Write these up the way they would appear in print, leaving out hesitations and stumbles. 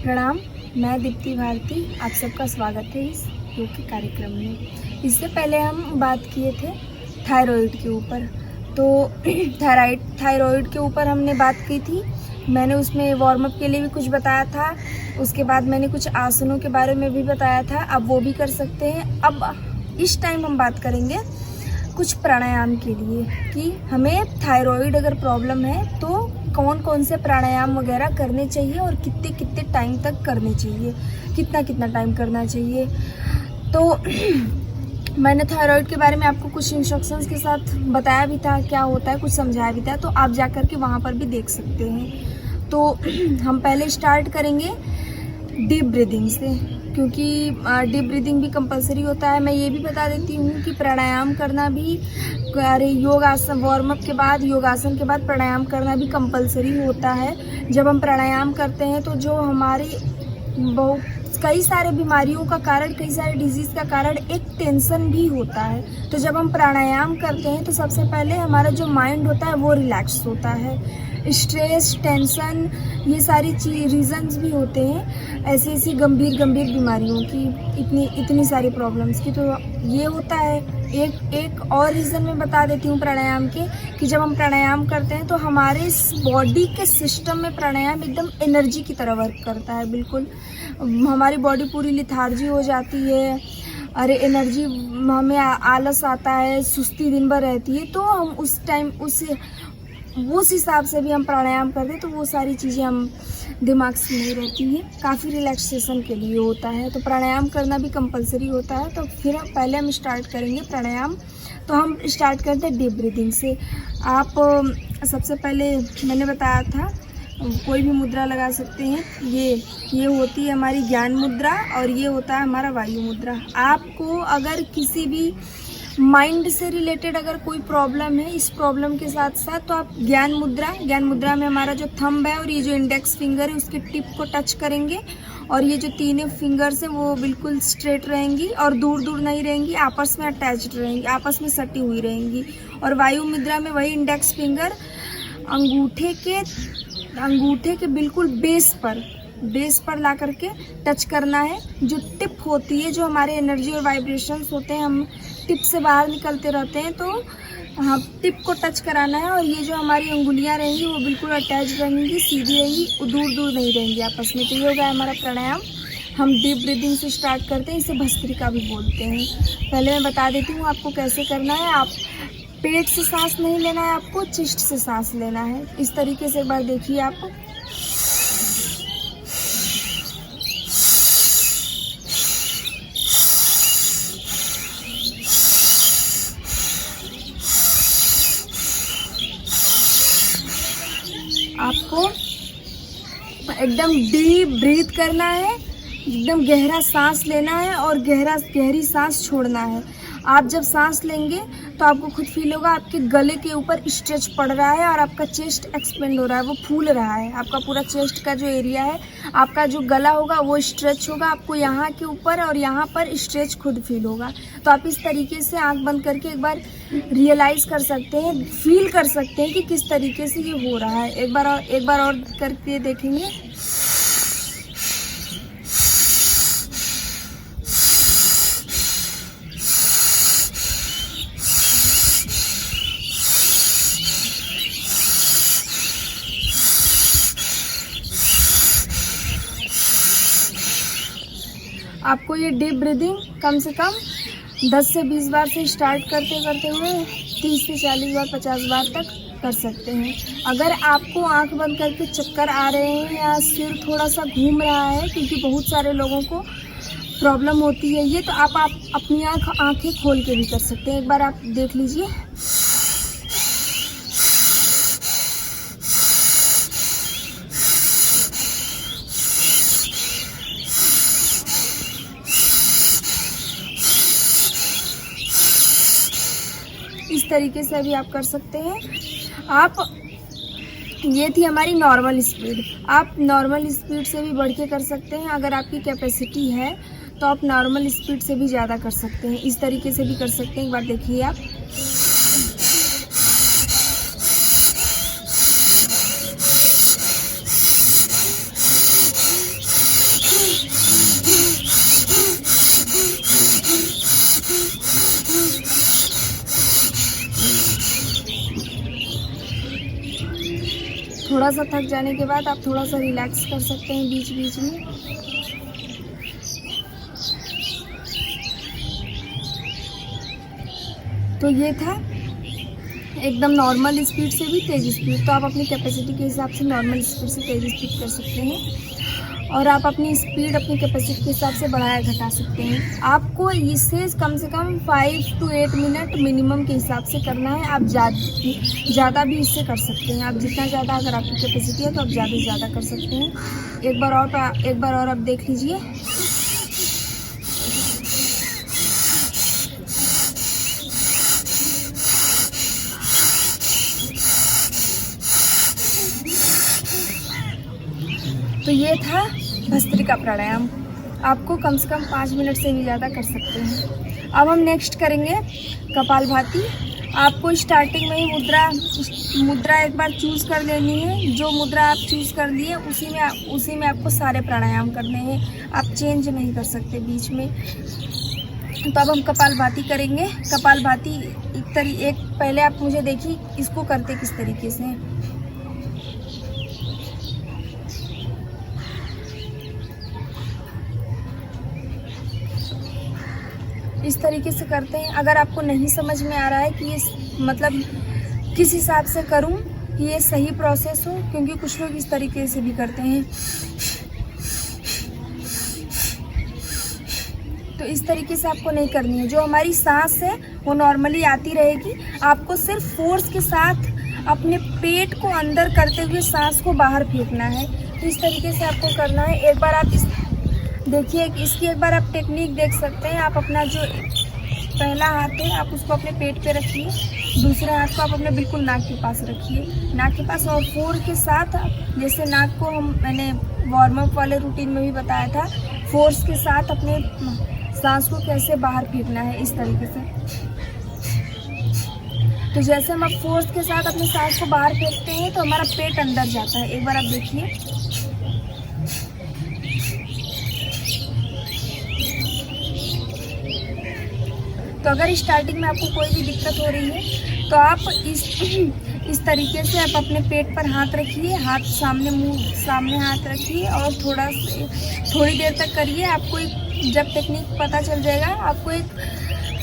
प्रणाम। मैं दीप्ति भारती, आप सबका स्वागत है इस योग के कार्यक्रम में। इससे पहले हम बात किए थे थायराइड के ऊपर। तो थायराइड के ऊपर हमने बात की थी। मैंने उसमें वार्म अप के लिए भी कुछ बताया था। उसके बाद मैंने कुछ आसनों के बारे में भी बताया था, अब वो भी कर सकते हैं। अब इस टाइम हम बात करेंगे कुछ प्राणायाम के लिए कि हमें थायराइड अगर प्रॉब्लम है तो कौन कौन से प्राणायाम वगैरह करने चाहिए और कितने कितने टाइम तक करने चाहिए, कितना टाइम करना चाहिए। तो मैंने थायराइड के बारे में आपको कुछ इंस्ट्रक्शंस के साथ बताया भी था, क्या होता है कुछ समझाया भी था, तो आप जाकर के वहाँ पर भी देख सकते हैं। तो हम पहले स्टार्ट करेंगे डीप ब्रीदिंग से, क्योंकि डीप ब्रीदिंग भी कंपलसरी होता है। मैं ये भी बता देती हूँ कि प्राणायाम करना भी, योगासन वार्म अप के बाद, योगासन के बाद प्राणायाम करना भी कंपलसरी होता है। जब हम प्राणायाम करते हैं तो जो हमारी कई सारे बीमारियों का कारण, कई सारे डिजीज़ का कारण एक टेंशन भी होता है। तो जब हम प्राणायाम करते हैं तो सबसे पहले हमारा जो माइंड होता है वो रिलैक्स होता है। स्ट्रेस, टेंशन, ये सारी रीजंस भी होते हैं ऐसी गंभीर बीमारियों की, इतनी सारी प्रॉब्लम्स की। तो ये होता है। एक और रीज़न मैं बता देती हूँ प्राणायाम के, कि जब हम प्राणायाम करते हैं तो हमारे बॉडी के सिस्टम में प्राणायाम एकदम एनर्जी की तरह वर्क करता है। बिल्कुल हमारी बॉडी पूरी लिथार्जी हो जाती है, अरे एनर्जी, हमें आलस आता है, सुस्ती दिन भर रहती है। तो हम उस टाइम उस हिसाब से भी हम प्राणायाम करते हैं तो वो सारी चीज़ें हम दिमाग से नहीं रहती है, काफ़ी रिलैक्सेशन के लिए होता है। तो प्राणायाम करना भी कंपलसरी होता है। तो फिर पहले हम स्टार्ट करेंगे प्राणायाम। तो हम स्टार्ट करते हैं डीप ब्रीदिंग से। आप सबसे पहले मैंने बताया था कोई भी मुद्रा लगा सकते हैं। ये होती है हमारी ज्ञान मुद्रा और ये होता है हमारा वायु मुद्रा। आपको अगर किसी भी माइंड से रिलेटेड अगर कोई प्रॉब्लम है, इस प्रॉब्लम के साथ साथ, तो आप ज्ञान मुद्रा में हमारा जो थंब है और ये जो इंडेक्स फिंगर है उसके टिप को टच करेंगे और ये जो तीनों फिंगर्स हैं वो बिल्कुल स्ट्रेट रहेंगी और दूर नहीं रहेंगी, आपस में अटैच्ड रहेंगी, आपस में सटी हुई रहेंगी। और वायु मुद्रा में वही इंडेक्स फिंगर अंगूठे के बिल्कुल बेस पर ला करके टच करना है। जो टिप होती है, जो हमारे एनर्जी और वाइब्रेशंस होते हैं, हम टिप से बाहर निकलते रहते हैं, तो हाँ टिप को टच कराना है। और ये जो हमारी अंगुलियां रहेंगी वो बिल्कुल अटैच रहेंगी, सीधी रहेंगी, दूर नहीं रहेंगी आपस में। तो ये होगा हमारा प्राणायाम। हम डीप ब्रीदिंग से स्टार्ट करते हैं, इसे भस्त्रिका भी बोलते हैं। पहले मैं बता देती हूँ आपको कैसे करना है। आप पेट से सांस नहीं लेना है, आपको चेस्ट से सांस लेना है। इस तरीके से एक बार देखिए आप। आपको एकदम डीप ब्रीथ करना है, एकदम गहरा सांस लेना है और गहरी सांस छोड़ना है। आप जब सांस लेंगे तो आपको खुद फील होगा आपके गले के ऊपर स्ट्रेच पड़ रहा है और आपका चेस्ट एक्सपेंड हो रहा है, वो फूल रहा है। आपका पूरा चेस्ट का जो एरिया है, आपका जो गला होगा वो स्ट्रेच होगा, आपको यहाँ के ऊपर और यहाँ पर स्ट्रेच खुद फील होगा। तो आप इस तरीके से आंख बंद करके एक बार रियलाइज़ कर सकते हैं, फील कर सकते हैं कि किस तरीके से ये हो रहा है। एक बार और करके देखेंगे। आपको ये डीप ब्रीदिंग कम से कम 10 से 20 बार से स्टार्ट करते हुए 30 से 40 बार, 50 बार तक कर सकते हैं। अगर आपको आंख बंद करके चक्कर आ रहे हैं या सिर थोड़ा सा घूम रहा है, क्योंकि बहुत सारे लोगों को प्रॉब्लम होती है ये, तो आप अपनी आंखें खोल के भी कर सकते हैं। एक बार आप देख लीजिए। इस तरीके से अभी आप कर सकते हैं। ये थी हमारी नॉर्मल स्पीड। आप नॉर्मल स्पीड से भी बढ़ के कर सकते हैं। अगर आपकी कैपेसिटी है तो आप नॉर्मल स्पीड से भी ज़्यादा कर सकते हैं। इस तरीके से भी कर सकते हैं। एक बार देखिए आप। थोड़ा सा थक जाने के बाद आप थोड़ा सा रिलैक्स कर सकते हैं बीच बीच में। तो ये था एकदम नॉर्मल स्पीड से भी तेज़ स्पीड। तो आप अपनी कैपेसिटी के हिसाब से नॉर्मल स्पीड से तेज़ स्पीड कर सकते हैं, और आप अपनी स्पीड अपनी कैपेसिटी के हिसाब से बढ़ाया घटा सकते हैं। आपको इसे कम से कम 5 to 8 मिनट मिनिमम के हिसाब से करना है। आप ज़्यादा भी इससे कर सकते हैं। आप जितना ज़्यादा अगर आपकी कैपेसिटी है तो आप ज़्यादा से ज़्यादा कर सकते हैं। एक बार और आप देख लीजिए। तो ये था भस्त्रिका प्राणायाम। आपको कम से कम 5 मिनट से भी ज़्यादा कर सकते हैं। अब हम नेक्स्ट करेंगे कपालभाति। आपको स्टार्टिंग में ही मुद्रा एक बार चूज़ कर लेनी है। जो मुद्रा आप चूज़ कर लिए उसी में आपको सारे प्राणायाम करने हैं। आप चेंज नहीं कर सकते बीच में। तो अब हम कपालभाति करेंगे। कपालभाति एक पहले आप मुझे देखिए इसको करते किस तरीके से हैं। इस तरीके से करते हैं। अगर आपको नहीं समझ में आ रहा है कि ये मतलब किस हिसाब से करूं कि ये सही प्रोसेस हो, क्योंकि कुछ लोग इस तरीके से भी करते हैं, तो इस तरीके से आपको नहीं करनी है। जो हमारी सांस है वो नॉर्मली आती रहेगी। आपको सिर्फ फोर्स के साथ अपने पेट को अंदर करते हुए सांस को बाहर फेंकना है। तो इस तरीके से आपको करना है। एक बार आप देखिए इसकी एक बार आप टेक्निक देख सकते हैं। आप अपना जो पहला हाथ है आप उसको अपने पेट पे रखिए, दूसरे हाथ को आप अपने बिल्कुल नाक के पास रखिए, नाक के पास, और फोर के साथ जैसे नाक को मैंने वार्म अप वाले रूटीन में भी बताया था, फोर्स के साथ अपने सांस को कैसे बाहर फेंकना है इस तरीके से। तो जैसे हम अब फोर्स के साथ अपने सांस को बाहर फेंकते हैं तो हमारा पेट अंदर जाता है। एक बार आप देखिए। तो अगर स्टार्टिंग में आपको कोई भी दिक्कत हो रही है तो आप इस तरीके से आप अपने पेट पर हाथ रखिए, हाथ सामने हाथ रखिए और थोड़ी देर तक करिए। आपको जब टेक्निक पता चल जाएगा, आपको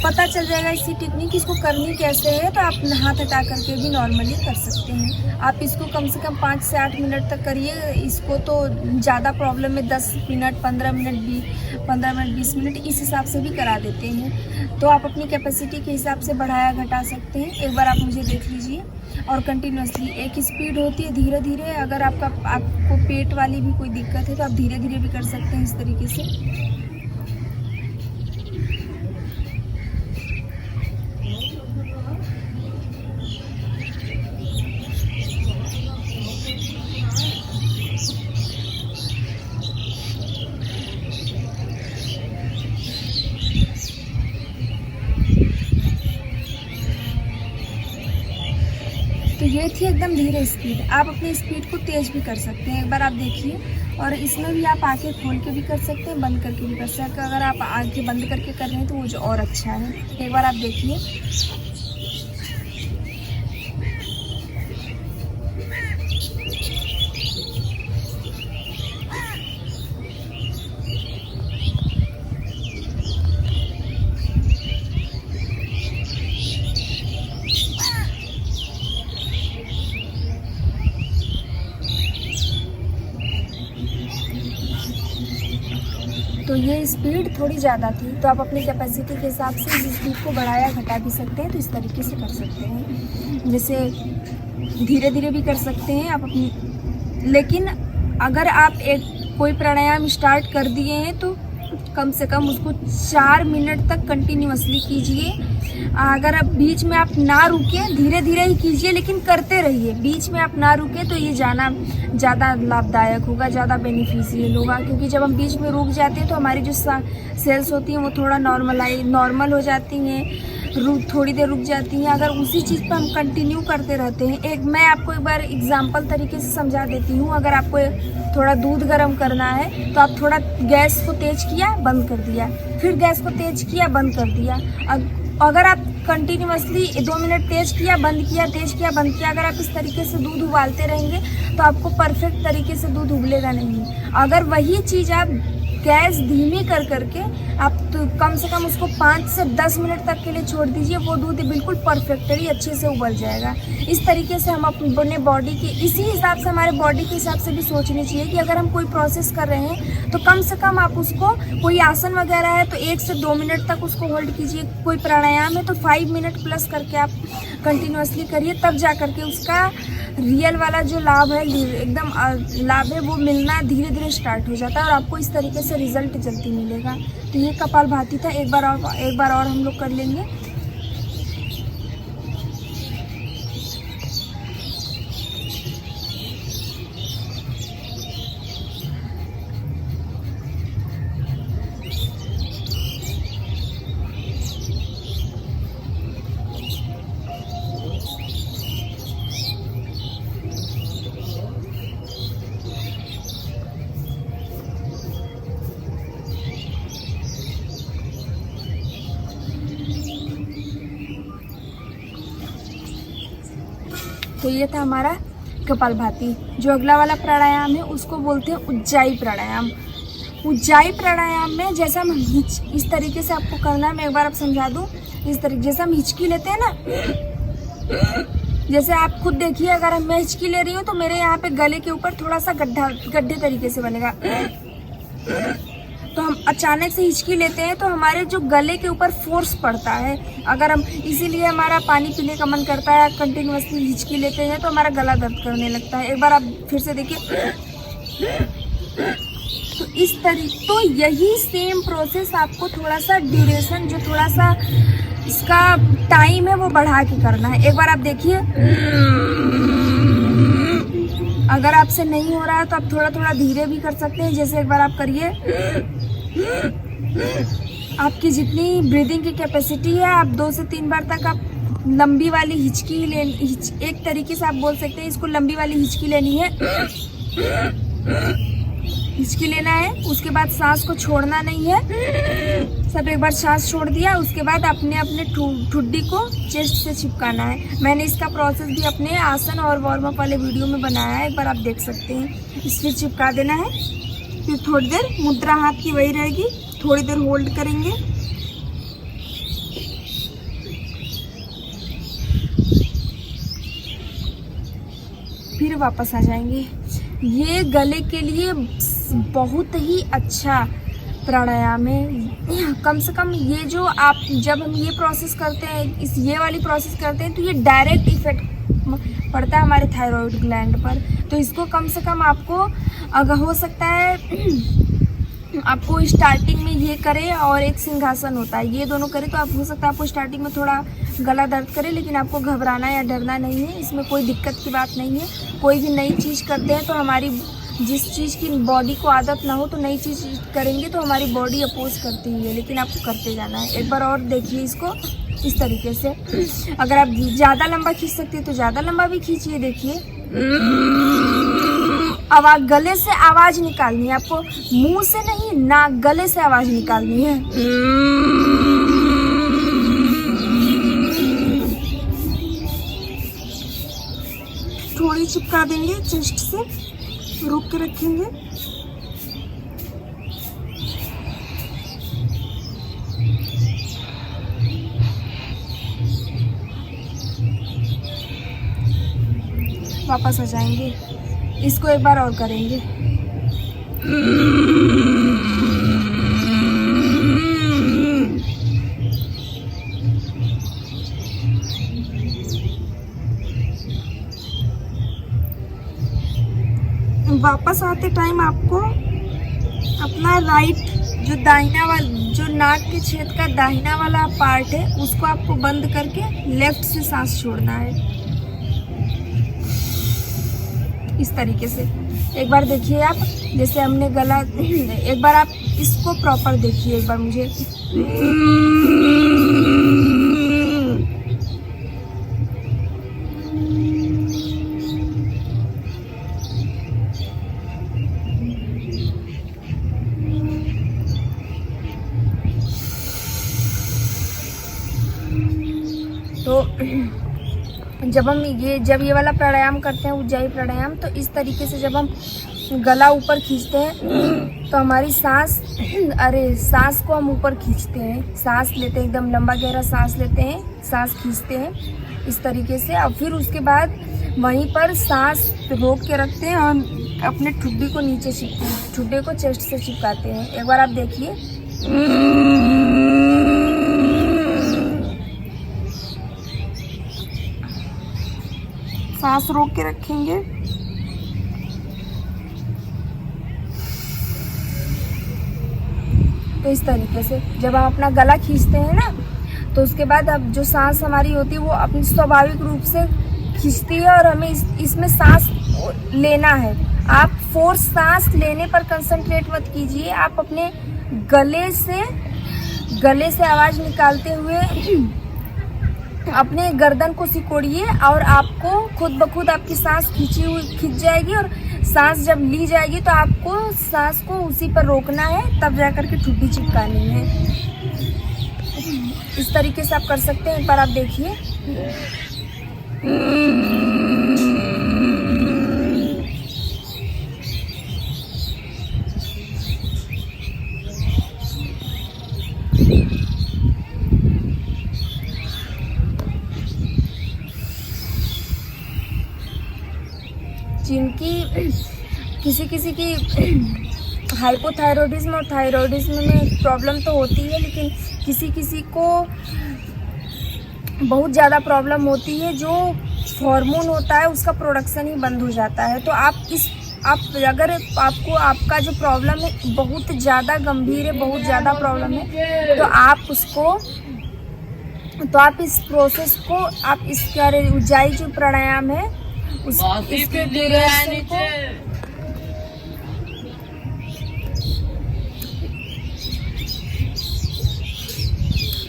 पता चल जाएगा इसी टेक्निक इसको करनी कैसे है, तो आप हाथ हटा करके भी नॉर्मली कर सकते हैं। आप इसको कम से कम 5 से 8 मिनट तक करिए। इसको तो ज़्यादा प्रॉब्लम में 10 मिनट 15 मिनट 20 मिनट इस हिसाब से भी करा देते हैं। तो आप अपनी कैपेसिटी के हिसाब से बढ़ाया घटा सकते हैं। एक बार आप मुझे देख लीजिए। और कंटिन्यूसली एक स्पीड होती है धीरे धीरे। अगर आपको पेट वाली भी कोई दिक्कत है तो आप धीरे धीरे भी कर सकते हैं इस तरीके से। तो ये थी एकदम धीरे स्पीड। आप अपनी स्पीड को तेज़ भी कर सकते हैं। एक बार आप देखिए। और इसमें भी आप आंखें खोल के भी कर सकते हैं, बंद करके भी कर सकते हैं। अगर आप आंखें बंद करके कर रहे हैं तो वो जो और अच्छा है। एक बार आप देखिए। तो ये स्पीड थोड़ी ज़्यादा थी, तो आप अपनी कैपेसिटी के हिसाब से इस स्पीड को बढ़ाया घटा भी सकते हैं। तो इस तरीके से कर सकते हैं। जैसे धीरे धीरे भी कर सकते हैं आप अपनी। लेकिन अगर आप कोई प्राणायाम स्टार्ट कर दिए हैं तो कम से कम उसको 4 मिनट तक कंटिन्यूअसली कीजिए। अगर आप बीच में आप ना रुके, धीरे धीरे ही कीजिए लेकिन करते रहिए। बीच में आप ना रुके तो ये जाना ज़्यादा लाभदायक होगा, ज़्यादा बेनिफिशियल होगा। क्योंकि जब हम बीच में रुक जाते हैं तो हमारी जो सेल्स होती हैं वो थोड़ा नॉर्मल हो जाती हैं, थोड़ी देर रुक जाती हैं। अगर उसी चीज़ पर हम कंटिन्यू करते रहते हैं, मैं आपको एक बार एग्जांपल तरीके से समझा देती हूँ। अगर आपको थोड़ा दूध गर्म करना है तो आप थोड़ा गैस को तेज़ किया, बंद कर दिया, फिर गैस को तेज़ किया, बंद कर दिया। अगर आप कंटिन्यूअसली 2 मिनट तेज किया, बंद किया, तेज किया, बंद किया। अगर आप इस तरीके से दूध उबालते रहेंगे तो आपको परफेक्ट तरीके से दूध उबलेगा नहीं। अगर वही चीज़ आप गैस धीमी कर करके आप तो कम से कम उसको 5 से 10 मिनट तक के लिए छोड़ दीजिए, वो दूध बिल्कुल परफेक्टली अच्छे से उबल जाएगा। इस तरीके से हम अपने बॉडी की, इसी हिसाब से हमारे बॉडी के हिसाब से भी सोचनी चाहिए कि अगर हम कोई प्रोसेस कर रहे हैं तो कम से कम आप उसको, कोई आसन वगैरह है तो 1 से 2 मिनट तक उसको होल्ड कीजिए, कोई प्राणायाम है तो 5 मिनट प्लस करके आप कंटिन्यूअसली करिए, तब जा करके उसका रियल वाला जो लाभ है, एकदम लाभ है, वो मिलना धीरे धीरे स्टार्ट हो जाता है और आपको इस तरीके से रिजल्ट जल्दी मिलेगा। तो ये कपालभाति था, एक बार और हम लोग कर लेंगे। तो ये था हमारा कपालभाति। जो अगला वाला प्राणायाम है उसको बोलते हैं उज्जाई प्राणायाम। उज्जाई प्राणायाम में जैसा हम इस तरीके से आपको करना है, मैं एक बार आप समझा दूं। इस तरीके जैसे हम हिचकी लेते हैं ना, जैसे आप खुद देखिए, अगर मैं हिचकी ले रही हूँ तो मेरे यहाँ पे गले के ऊपर थोड़ा सा गड्ढे तरीके से बनेगा। तो हम अचानक से हिचकी लेते हैं तो हमारे जो गले के ऊपर फोर्स पड़ता है, अगर हम, इसीलिए हमारा पानी पीने का मन करता है, कंटिन्यूअसली हिचकी लेते हैं तो हमारा गला दर्द करने लगता है। एक बार आप फिर से देखिए। तो इस तरीके, तो यही सेम प्रोसेस आपको थोड़ा सा ड्यूरेशन, जो थोड़ा सा इसका टाइम है वो बढ़ा के करना है। एक बार आप देखिए, अगर आपसे नहीं हो रहा है तो आप थोड़ा थोड़ा धीरे भी कर सकते हैं। जैसे एक बार आप करिए, आपकी जितनी ब्रीदिंग की कैपेसिटी है, आप 2 से 3 बार तक आप लंबी वाली हिचकी एक तरीके से आप बोल सकते हैं इसको, लंबी वाली हिचकी लेनी है, हिचकी लेना है। उसके बाद सांस को छोड़ना नहीं है, सब एक बार सांस छोड़ दिया, उसके बाद अपने ठुड्डी को चेस्ट से चिपकाना है। मैंने इसका प्रोसेस भी अपने आसन और वार्म अप वाले वीडियो में बनाया है, एक बार आप देख सकते हैं। इससे चिपका देना है, फिर थोड़ी देर मुद्रा हाथ की वही रहेगी, थोड़ी देर होल्ड करेंगे। फिर वापस आ जाएंगे। ये गले के लिए बहुत ही अच्छा प्राणायाम है। कम से कम ये जो आप, जब हम ये प्रोसेस करते हैं, ये वाली प्रोसेस करते हैं, तो ये डायरेक्ट इफेक्ट पड़ता है हमारे थायराइड ग्लैंड पर। तो इसको कम से कम आपको, अगर हो सकता है आपको स्टार्टिंग में ये करें, और एक सिंहासन होता है, ये दोनों करें, तो आप, हो सकता है आपको स्टार्टिंग में थोड़ा गला दर्द करे, लेकिन आपको घबराना या डरना नहीं है, इसमें कोई दिक्कत की बात नहीं है। कोई भी नई चीज़ करते हैं तो हमारी, जिस चीज़ की बॉडी को आदत ना हो, तो नई चीज़ करेंगे तो हमारी बॉडी अपोज करती है, लेकिन आपको करते जाना है। एक बार और देखिए इसको इस तरीके से। अगर आप ज़्यादा लंबा खींच सकते हैं तो ज़्यादा लंबा भी खींचिए। देखिए, आवाज, गले से आवाज निकालनी है आपको, मुंह से नहीं, नाक, गले से आवाज निकालनी है। थोड़ी चिपका देंगे चेस्ट से, रोक के रखेंगे। वापस आ जाएंगे। इसको एक बार और करेंगे। वापस आते टाइम आपको अपना राइट, जो दाहिना वाला, जो नाक के छेद का दाहिना वाला पार्ट है, उसको आपको बंद करके लेफ्ट से सांस छोड़ना है, इस तरीके से। एक बार देखिए आप, जैसे हमने गला, एक बार आप इसको प्रॉपर देखिए एक बार मुझे। जब ये वाला प्राणायाम करते हैं उज्जाई प्राणायाम, तो इस तरीके से जब हम गला ऊपर खींचते हैं तो हमारी सांस को हम ऊपर खींचते हैं, सांस लेते हैं, एकदम लंबा गहरा सांस लेते हैं, सांस खींचते हैं इस तरीके से। और फिर उसके बाद वहीं पर सांस रोक के रखते हैं और अपने ठुड्डी को नीचे ठुड्डे को चेस्ट से चिपकाते हैं। एक बार आप देखिए। सांस रोक के रखेंगे। तो इस तरीके से जब हम अपना गला खींचते हैं ना, तो उसके बाद अब जो सांस हमारी होती है वो अपनी स्वाभाविक रूप से खींचती है और हमें इसमें सांस लेना है। आप फोर्स सांस लेने पर कंसंट्रेट मत कीजिए, आप अपने गले से आवाज निकालते हुए अपने गर्दन को सिकोड़िए और आपको खुद ब खुद आपकी सांस खिंच जाएगी। और सांस जब ली जाएगी तो आपको सांस को उसी पर रोकना है, तब जा कर के ठुड्डी चिपकानी है। इस तरीके से आप कर सकते हैं। एक बार आप देखिए। जिनकी किसी की हाइपोथायरॉयडिज्म और थायरॉयडिज्म में प्रॉब्लम तो होती है, लेकिन किसी को बहुत ज़्यादा प्रॉब्लम होती है, जो हार्मोन होता है उसका प्रोडक्शन ही बंद हो जाता है। तो अगर आपको आपका जो प्रॉब्लम है बहुत ज़्यादा गंभीर है, बहुत ज़्यादा प्रॉब्लम है, तो आप इस प्रोसेस को आप इसका उज्जाई जो प्राणायाम है इसके ड्यूरेशन को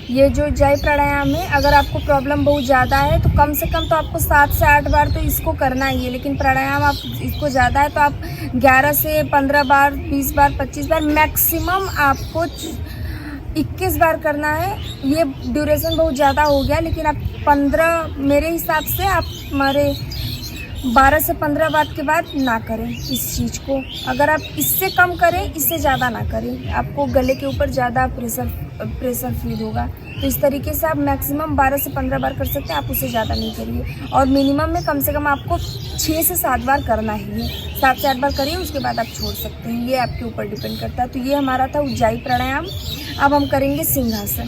ये जो उज्जाई प्राणायाम है, अगर आपको प्रॉब्लम बहुत ज़्यादा है तो कम से कम तो आपको 7 से 8 बार तो इसको करना ही है। लेकिन प्राणायाम आप इसको ज़्यादा है तो आप 11 से 15 बार, 20 बार, 25 बार, मैक्सिमम आपको 21 बार करना है। ये ड्यूरेशन बहुत ज़्यादा हो गया, लेकिन आप 15 मेरे हिसाब से आप हमारे 12 से 15 बार के बाद ना करें इस चीज़ को। अगर आप इससे कम करें, इससे ज़्यादा ना करें, आपको गले के ऊपर ज़्यादा प्रेशर फील होगा। तो इस तरीके से आप मैक्सिमम 12 से 15 बार कर सकते हैं, आप उससे ज़्यादा नहीं करिए। और मिनिमम में कम से कम आपको 6 से 7 बार करना ही है। 7 से 8 बार करिए, उसके बाद आप छोड़ सकते हैं, ये आपके ऊपर डिपेंड करता है। तो ये हमारा था उज्जाई प्राणायाम। अब हम करेंगे सिंहासन।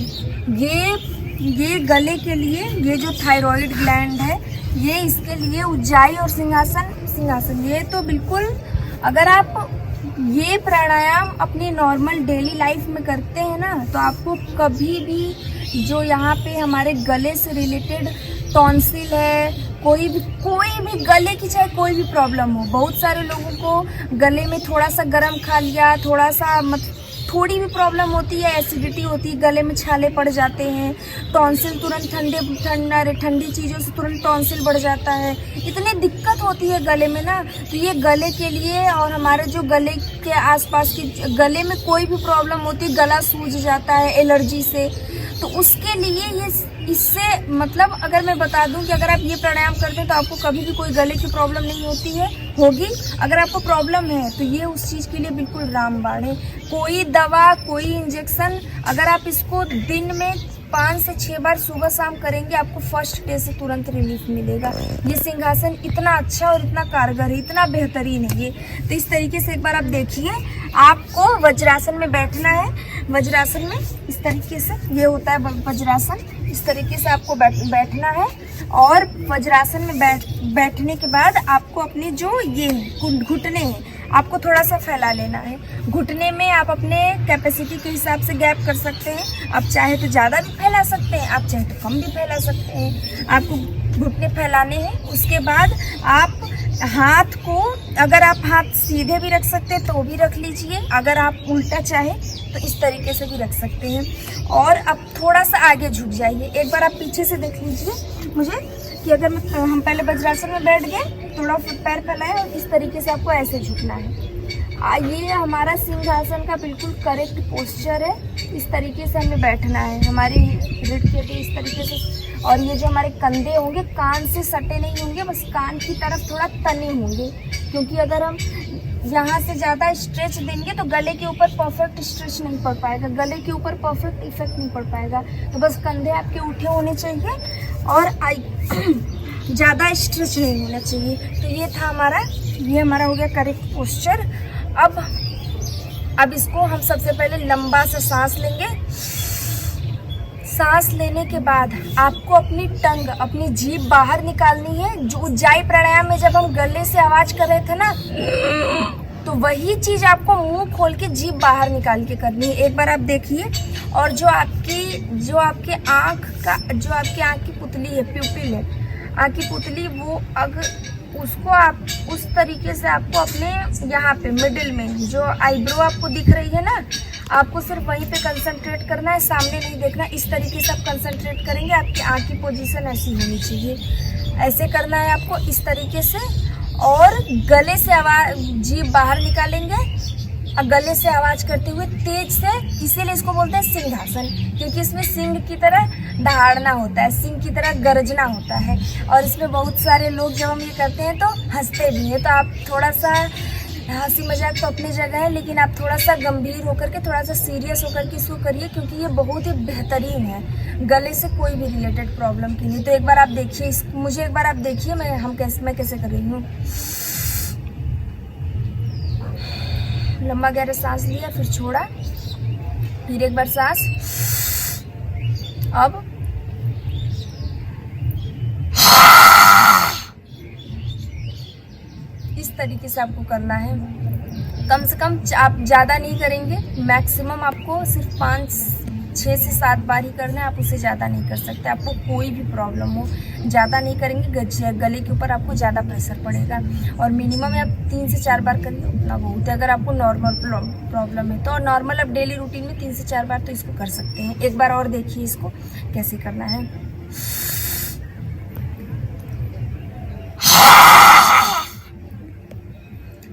ये गले के लिए, ये जो थायराइड ग्लैंड है ये इसके लिए उज्जाई और सिंहासन ये तो बिल्कुल, अगर आप ये प्राणायाम अपनी नॉर्मल डेली लाइफ में करते हैं ना, तो आपको कभी भी जो यहाँ पे हमारे गले से रिलेटेड टॉन्सिल है, कोई भी गले की चाहे कोई भी प्रॉब्लम हो, बहुत सारे लोगों को गले में थोड़ा सा गर्म खा लिया, थोड़ी भी प्रॉब्लम होती है, एसिडिटी होती है, गले में छाले पड़ जाते हैं, टॉन्सिल तुरंत ठंडी चीज़ों से तुरंत टॉन्सिल बढ़ जाता है, इतनी दिक्कत होती है गले में ना। तो ये गले के लिए, और हमारे जो गले के आसपास की गले में कोई भी प्रॉब्लम होती है, गला सूज जाता है एलर्जी से, तो उसके लिए इससे मतलब अगर मैं बता दूं कि अगर आप ये प्राणायाम करते हैं तो आपको कभी भी कोई गले की प्रॉब्लम नहीं होगी। अगर आपको प्रॉब्लम है तो ये उस चीज़ के लिए बिल्कुल रामबाण है। कोई दवा, कोई इंजेक्शन, अगर आप इसको दिन में 5 से 6 बार सुबह शाम करेंगे, आपको फर्स्ट डे से तुरंत रिलीफ मिलेगा। ये सिंहासन इतना अच्छा और इतना कारगर है, इतना बेहतरीन है ये। तो इस तरीके से एक बार आप देखिए, आपको वज्रासन में बैठना है। वज्रासन में इस तरीके से, ये होता है वज्रासन, इस तरीके से आपको बैठना है। और वज्रासन में बैठने के बाद आपको अपने जो ये घुटने हैं, आपको थोड़ा सा फैला लेना है। घुटने में आप अपने कैपेसिटी के हिसाब से गैप कर सकते हैं। आप चाहे तो ज़्यादा भी फैला सकते हैं, आप चाहे तो कम भी फैला सकते हैं। आपको घुटने फैलाने हैं। उसके बाद आप हाथ को, अगर आप हाथ सीधे भी रख सकते हैं तो भी रख लीजिए, अगर आप उल्टा चाहे तो इस तरीके से भी रख सकते हैं। और अब थोड़ा सा आगे झुक जाइए। एक बार आप पीछे से देख लीजिए मुझे कि अगर हम पहले वज्रासन में बैठ गए, थोड़ा पैर फैलाएं और इस तरीके से आपको ऐसे झुकना है। ये हमारा सिंहासन का बिल्कुल करेक्ट पोस्चर है। इस तरीके से हमें बैठना है। हमारी रीढ़ की हड्डी इस तरीके से और ये जो हमारे कंधे होंगे कान से सटे नहीं होंगे, बस कान की तरफ थोड़ा तने होंगे, क्योंकि अगर हम यहाँ से ज़्यादा स्ट्रेच देंगे तो गले के ऊपर परफेक्ट स्ट्रेच नहीं पड़ पाएगा, गले के ऊपर परफेक्ट इफेक्ट नहीं पड़ पाएगा। तो बस कंधे आपके उठे होने चाहिए और ज़्यादा स्ट्रेच नहीं होना चाहिए। तो ये था हमारा, ये हमारा हो गया करेक्ट पोस्चर। अब इसको हम सबसे पहले लंबा से सांस लेंगे। सांस लेने के बाद आपको अपनी टंग, अपनी जीभ बाहर निकालनी है। जो उज्जाई प्राणायाम में जब हम गले से आवाज कर रहे थे ना, तो वही चीज आपको मुंह खोल के जीभ बाहर निकाल के करनी है। एक बार आप देखिए। और जो आपके आँख की पुतली है, प्यूपिल है, आँख की पुतली, वो उसको आप उस तरीके से आपको अपने यहाँ पे मिडिल में जो आईब्रो आपको दिख रही है ना, आपको सिर्फ वहीं पे कंसंट्रेट करना है, सामने नहीं देखना। इस तरीके से आप कंसंट्रेट करेंगे, आपकी आँख की पोजीशन ऐसी होनी चाहिए, ऐसे करना है आपको इस तरीके से। और गले से आवाज, जीभ बाहर निकालेंगे और गले से आवाज करते हुए तेज से, इसीलिए इसको बोलते हैं सिंहासन, क्योंकि इसमें सिंह की तरह दहाड़ना होता है, सिंह की तरह गरजना होता है। और इसमें बहुत सारे लोग जब हम ये करते हैं तो हंसते भी हैं। तो आप थोड़ा सा हंसी मजाक तो अपनी जगह है, लेकिन आप थोड़ा सा गंभीर होकर के, थोड़ा सा सीरियस होकर के इसको करिए, क्योंकि ये बहुत ही बेहतरीन है गले से कोई भी रिलेटेड प्रॉब्लम के लिए। तो एक बार आप देखिए, मुझे एक बार आप देखिए मैं कैसे कर रही हूँ। लंबा गहरा सांस लिया, फिर छोड़ा, फिर एक बार सांस। अब इस तरीके से आपको करना है। कम से कम आप ज़्यादा नहीं करेंगे, मैक्सिमम आपको सिर्फ 6 से 7 बार ही करना है, आप उससे ज़्यादा नहीं कर सकते। आपको कोई भी प्रॉब्लम हो, ज़्यादा नहीं करेंगे, गले के ऊपर आपको ज़्यादा प्रेशर पड़ेगा। और मिनिमम आप 3 से 4 बार करिए, उतना बहुत है। अगर आपको नॉर्मल प्रॉब्लम है तो नॉर्मल आप डेली रूटीन में 3 से 4 बार तो इसको कर सकते हैं। एक बार और देखिए इसको कैसे करना है।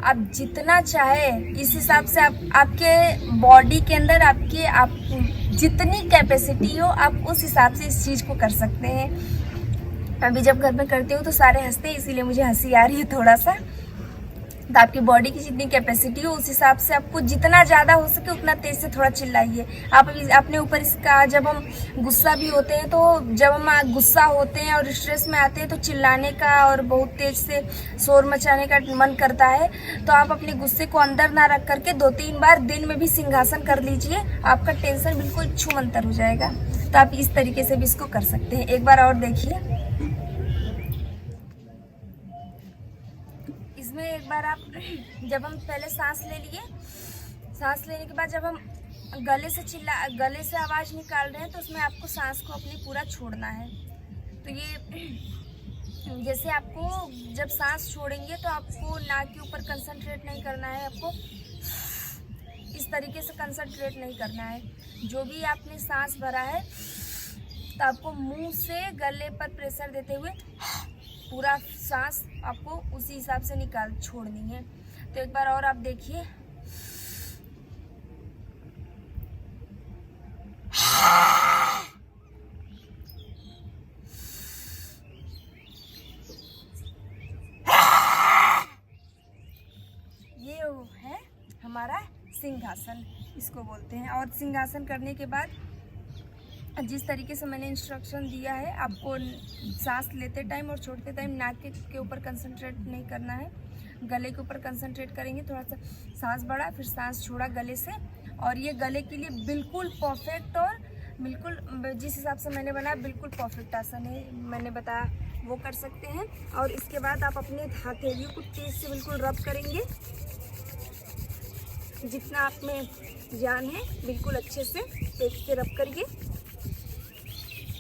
आप जितना चाहे इस हिसाब से आपके बॉडी के अंदर आप जितनी कैपेसिटी हो, आप उस हिसाब से इस चीज़ को कर सकते हैं। अभी जब घर में करती हूँ तो सारे हंसते हैं, इसीलिए मुझे हंसी आ रही है थोड़ा सा। तो आपकी बॉडी की जितनी कैपेसिटी हो उस हिसाब से आपको जितना ज़्यादा हो सके उतना तेज से थोड़ा चिल्लाइए। आप अपने ऊपर इसका, जब हम गुस्सा भी होते हैं तो जब हम गुस्सा होते हैं और स्ट्रेस में आते हैं तो चिल्लाने का और बहुत तेज से शोर मचाने का मन करता है। तो आप अपने गुस्से को अंदर ना रख करके 2-3 बार दिन में भी सिंहासन कर लीजिए, आपका टेंशन बिल्कुल छूमंतर हो जाएगा। तो आप इस तरीके से भी इसको कर सकते हैं। एक बार और देखिए। इसमें एक बार आप, जब हम पहले सांस ले लिए, सांस लेने के बाद जब हम गले से आवाज़ निकाल रहे हैं तो उसमें आपको सांस को अपनी पूरा छोड़ना है। तो ये जैसे आपको जब सांस छोड़ेंगे तो आपको नाक के ऊपर कंसंट्रेट नहीं करना है, आपको इस तरीके से कंसंट्रेट नहीं करना है। जो भी आपने सांस भरा है तो आपको मुंह से गले पर प्रेशर देते हुए पूरा सांस आपको उसी हिसाब से छोड़नी है। तो एक बार और आप देखिए। ये है हमारा सिंहासन, इसको बोलते हैं। और सिंहासन करने के बाद जिस तरीके से मैंने इंस्ट्रक्शन दिया है, आपको सांस लेते टाइम और छोड़ते टाइम नाक के ऊपर कंसंट्रेट नहीं करना है, गले के ऊपर कंसंट्रेट करेंगे। थोड़ा सा सांस बढ़ा, फिर सांस छोड़ा गले से। और ये गले के लिए बिल्कुल परफेक्ट और बिल्कुल जिस हिसाब से मैंने बनाया बिल्कुल परफेक्ट आसन है, मैंने बताया वो कर सकते हैं। और इसके बाद आप अपने हथेलियों को तेज से बिल्कुल रब करेंगे, जितना आप में जान है बिल्कुल अच्छे से तेज से रब करिए।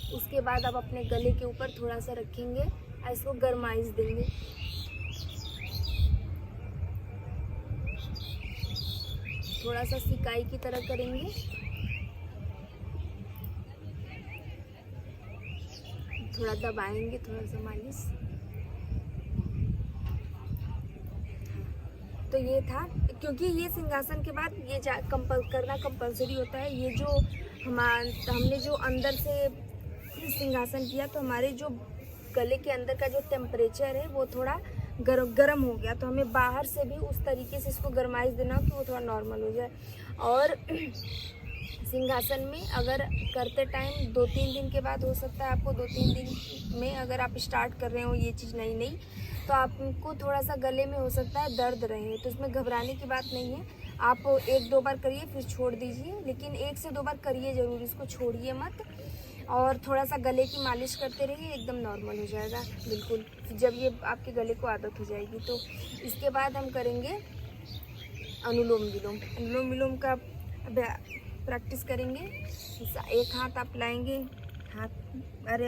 उसके बाद आप अपने गले के ऊपर थोड़ा सा रखेंगे, इसको गरमाइश देंगे। थोड़ा सा सिकाई की तरह करेंगे, थोड़ा दबाएंगे, थोड़ा सा मालिश। तो ये था, क्योंकि ये सिंहासन के बाद ये करना कंपलसरी होता है। ये जो हमने जो अंदर से सिंहासन किया तो हमारे जो गले के अंदर का जो टेम्परेचर है वो थोड़ा गर्म हो गया। तो हमें बाहर से भी उस तरीके से इसको गरमाइश देना कि वो थोड़ा नॉर्मल हो जाए। और सिंहासन में अगर करते टाइम 2-3 दिन के बाद हो सकता है आपको 2-3 दिन में अगर आप स्टार्ट कर रहे हो ये चीज़ नई नई, तो आपको थोड़ा सा गले में हो सकता है दर्द रहे, तो इसमें घबराने की बात नहीं है। आप 1-2 बार करिए फिर छोड़ दीजिए, लेकिन 1 से 2 बार करिए ज़रूर, इसको छोड़िए मत। और थोड़ा सा गले की मालिश करते रहिए, एकदम नॉर्मल हो जाएगा बिल्कुल, जब ये आपके गले को आदत हो जाएगी। तो इसके बाद हम करेंगे अनुलोम विलोम। अनुलोम विलोम का प्रैक्टिस करेंगे। एक हाथ आप लाएंगे,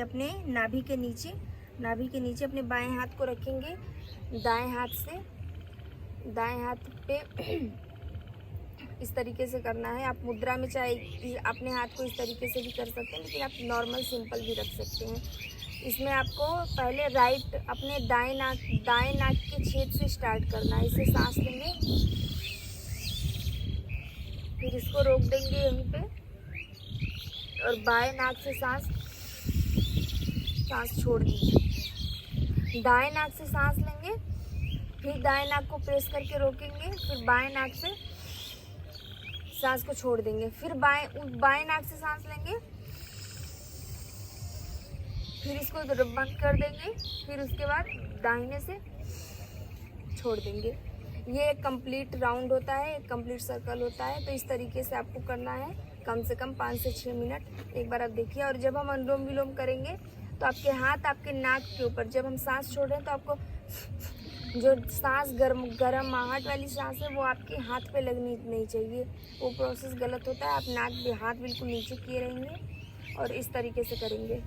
अपने नाभि के नीचे अपने बाएं हाथ को रखेंगे। दाएं हाथ पे इस तरीके से करना है। आप मुद्रा में चाहे अपने हाथ को इस तरीके से भी कर सकते हैं, लेकिन आप नॉर्मल सिंपल भी रख सकते हैं। इसमें आपको पहले अपने दाएं नाक के छेद से स्टार्ट करना है। इसे सांस लेंगे, फिर इसको रोक देंगे यहीं पे, और बाएं नाक से सांस छोड़ दीजिए। दाएं नाक से सांस लेंगे, फिर दाएं नाक को प्रेस करके रोकेंगे, फिर बाएं नाक से सांस को छोड़ देंगे, फिर बाएं नाक से सांस लेंगे, फिर इसको बंद कर देंगे, फिर उसके बाद दाहिने से छोड़ देंगे। ये एक कंप्लीट राउंड होता है, एक कंप्लीट सर्कल होता है। तो इस तरीके से आपको करना है कम से कम 5 से 6 मिनट। एक बार आप देखिए। और जब हम अनुलोम विलोम करेंगे तो आपके हाथ आपके नाक के ऊपर, जब हम सांस छोड़ रहे हैं तो आपको जो सांस गर्म आहट वाली सांस है वो आपके हाथ पे लगनी नहीं चाहिए, वो प्रोसेस गलत होता है। आप हाथ बिल्कुल नीचे किए रहेंगे और इस तरीके से करेंगे।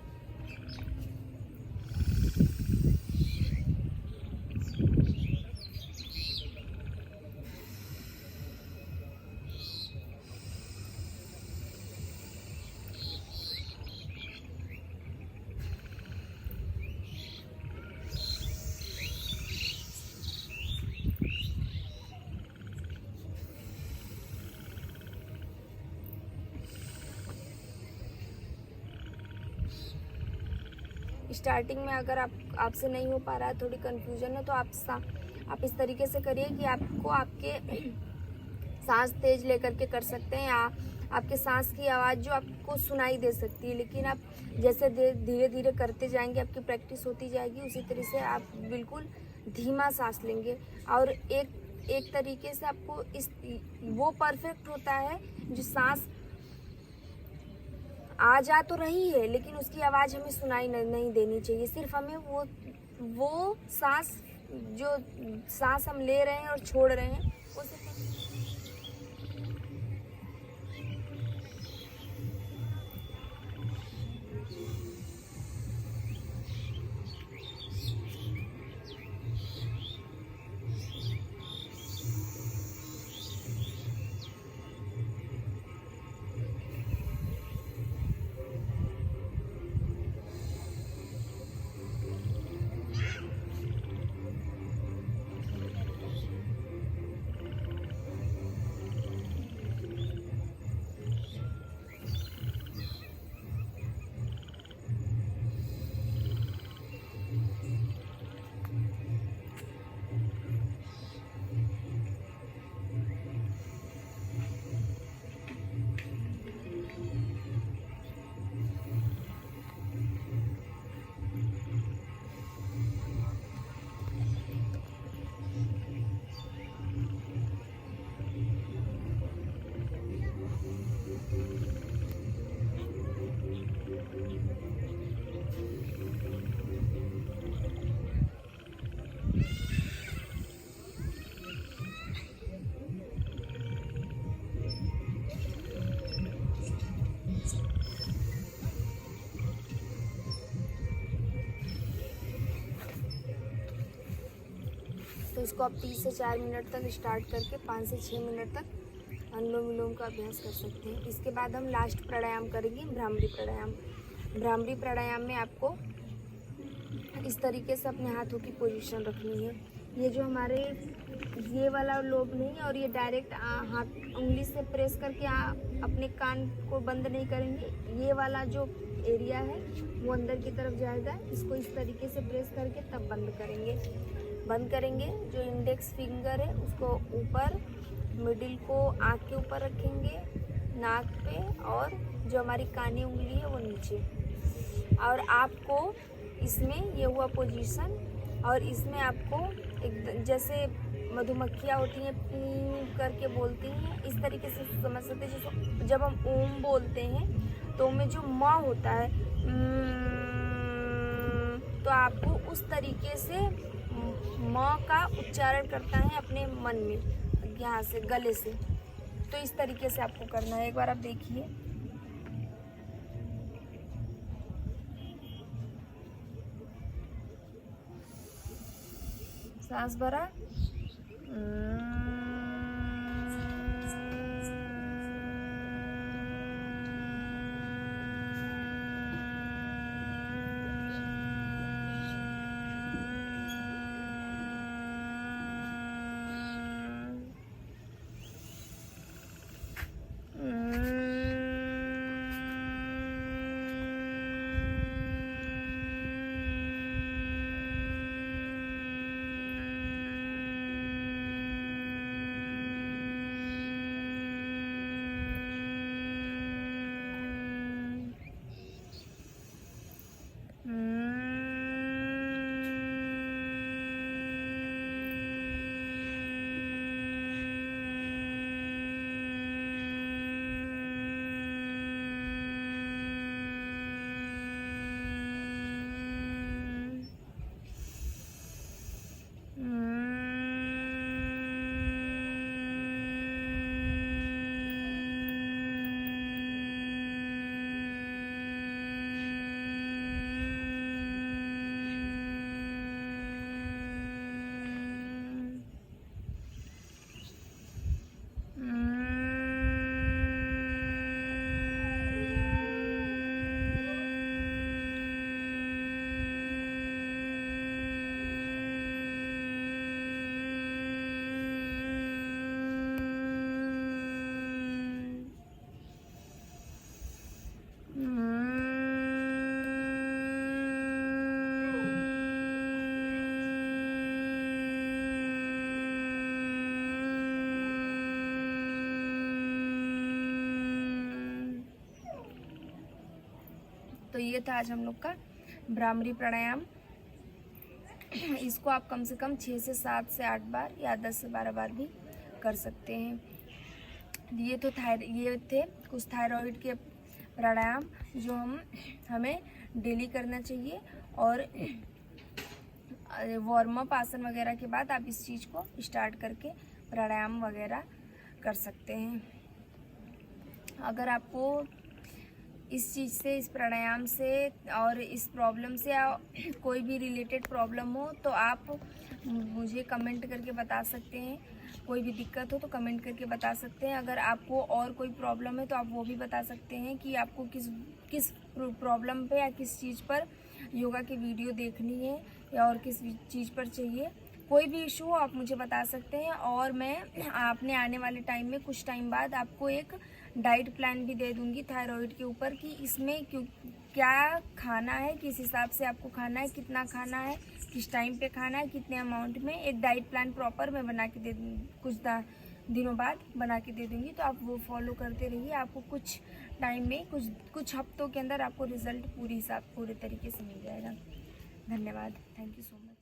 स्टार्टिंग में अगर आपसे नहीं हो पा रहा है, थोड़ी कन्फ्यूजन है, तो आप इस तरीके से करिए कि आपको आपके सांस तेज लेकर के कर सकते हैं, या आपके सांस की आवाज़ जो आपको सुनाई दे सकती है। लेकिन आप जैसे धीरे धीरे करते जाएंगे, आपकी प्रैक्टिस होती जाएगी, उसी तरह से आप बिल्कुल धीमा सांस लेंगे। और एक तरीके से आपको वो परफेक्ट होता है जो सांस आ जा तो रही है, लेकिन उसकी आवाज़ हमें सुनाई नहीं देनी चाहिए। सिर्फ हमें वो सांस हम ले रहे हैं और छोड़ रहे हैं उसे। तो इसको आप 3 से 4 मिनट तक स्टार्ट करके 5 से 6 मिनट तक अनुलोम विलोम का अभ्यास कर सकते हैं। इसके बाद हम लास्ट प्राणायाम करेंगे, भ्रामरी प्राणायाम। भ्रामरी प्राणायाम में आपको इस तरीके से अपने हाथों की पोजीशन रखनी है। ये जो हमारे ये वाला लोब नहीं, और ये डायरेक्ट हाथ उंगली से प्रेस करके अपने कान को बंद नहीं करेंगे। ये वाला जो एरिया है वो अंदर की तरफ जाएगा। इसको इस तरीके से प्रेस करके तब बंद करेंगे। जो इंडेक्स फिंगर है उसको ऊपर, मिडिल को आँख के ऊपर रखेंगे, नाक पे, और जो हमारी कानी उंगली है वो नीचे। और आपको इसमें ये हुआ पोजीशन, और इसमें आपको एक जैसे मधुमक्खियाँ होती हैं पू करके बोलती हैं, इस तरीके से समझ सकते हैं। जैसे जब हम ओम बोलते हैं तो में जो म होता है तो आपको उस तरीके से म का उच्चारण करता है अपने मन में, यहाँ से गले से। तो इस तरीके से आपको करना है। एक बार आप देखिए। सांस भरा, तो ये था आज हम लोग का भ्रामरी प्राणायाम। इसको आप कम से कम 6 से 7 से 8 बार या 10 से 12 बार भी कर सकते हैं। ये थे कुछ थायराइड के प्राणायाम जो हमें डेली करना चाहिए। और वार्म अप आसन वगैरह के बाद आप इस चीज़ को स्टार्ट करके प्राणायाम वगैरह कर सकते हैं। अगर आपको इस चीज़ से, इस प्राणायाम से और इस प्रॉब्लम से या कोई भी रिलेटेड प्रॉब्लम हो तो आप मुझे कमेंट करके बता सकते हैं। कोई भी दिक्कत हो तो कमेंट करके बता सकते हैं। अगर आपको और कोई प्रॉब्लम है तो आप वो भी बता सकते हैं कि आपको किस प्रॉब्लम पे या किस चीज़ पर योगा की वीडियो देखनी है या और किस चीज़ पर चाहिए। कोई भी इशू हो आप मुझे बता सकते हैं, और मैं आपने आने वाले टाइम में कुछ टाइम बाद आपको एक डाइट प्लान भी दे दूंगी थायराइड के ऊपर कि इसमें क्या खाना है, किस हिसाब से आपको खाना है, कितना खाना है, किस टाइम पे खाना है, कितने अमाउंट में। एक डाइट प्लान प्रॉपर मैं बना के दे दूँगी, कुछ दिनों बाद बना के दे दूँगी। तो आप वो फॉलो करते रहिए। आपको कुछ टाइम में, कुछ हफ्तों के अंदर आपको रिजल्ट पूरे तरीके से मिल जाएगा। धन्यवाद। Thank you so much.